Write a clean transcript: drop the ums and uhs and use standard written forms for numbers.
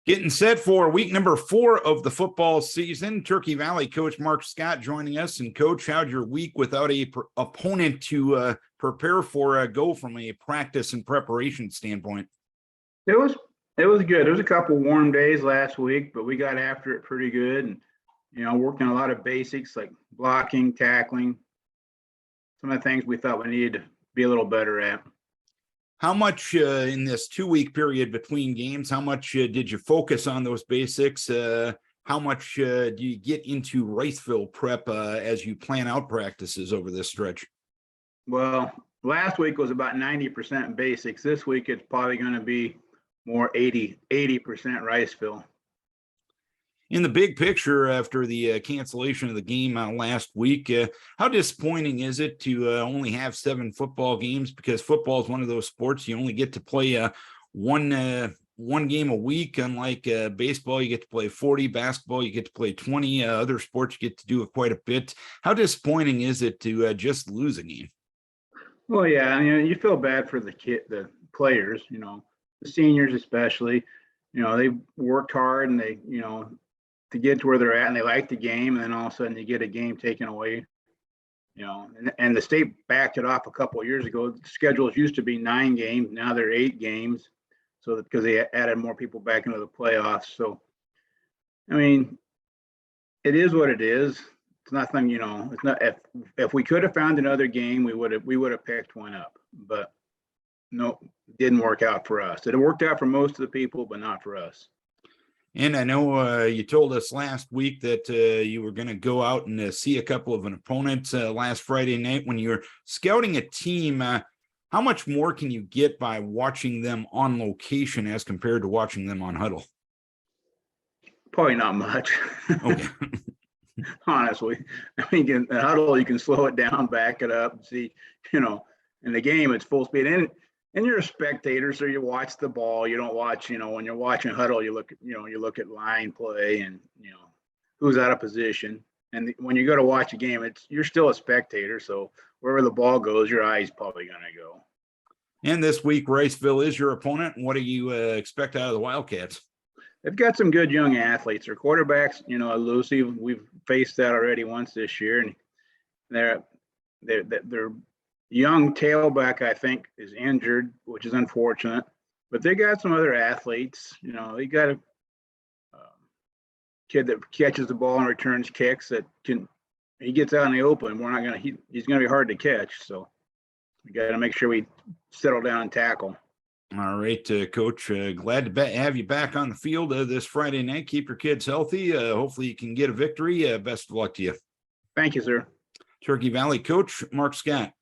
Getting set for week number 4 of the football season. Turkey Valley coach Mark Scott joining us. And coach, how'd your week without a opponent to prepare for go from a practice and preparation standpoint? It was good. There was a couple warm days last week, but we got after it pretty good, and worked on a lot of basics like blocking, tackling, some of the things we thought we needed to be a little better at. How much in this 2-week period between games, how much did you focus on those basics? How much do you get into Riceville prep as you plan out practices over this stretch? Well, last week was about 90% basics. This week it's probably going to be more 80% Riceville. In the big picture, after the cancellation of the game last week, how disappointing is it to only have 7 football games? Because football is one of those sports you only get to play one game a week. Unlike baseball, you get to play 40. Basketball, you get to play 20. Other sports, you get to do it quite a bit. How disappointing is it to just lose a game? Well, yeah, you feel bad for the players. The seniors especially. They worked hard and they, to get to where they're at, and they like the game, and then all of a sudden you get a game taken away, and the state backed it off a couple of years ago. The schedules used to be 9 games, now they're 8 games, so because they added more people back into the playoffs. So it is what it is. It's nothing, it's not, if we could have found another game, we would have picked one up, but no, it didn't work out for us. It worked out for most of the people, but not for us. And I know you told us last week that you were going to go out and see a couple of an opponent last Friday night. When you're scouting a team, how much more can you get by watching them on location as compared to watching them on huddle? Probably not much. Okay. Honestly, in huddle, you can slow it down, back it up, and see, in the game, it's full speed. And you're a spectator, so you watch the ball. You don't watch, when you're watching huddle, you look at line play and, who's out of position. And when you go to watch a game, you're still a spectator. So wherever the ball goes, your eye's probably going to go. And this week, Riceville is your opponent. What do you expect out of the Wildcats? They've got some good young athletes. Their quarterback's, elusive. We've faced that already once this year, and they're young tailback, I think, is injured, which is unfortunate. But they got some other athletes. They got a kid that catches the ball and returns kicks he gets out in the open. He's going to be hard to catch. So we got to make sure we settle down and tackle. All right, Coach, glad to have you back on the field this Friday night. Keep your kids healthy. Hopefully you can get a victory. Best of luck to you. Thank you, sir. Turkey Valley coach Mark Scott.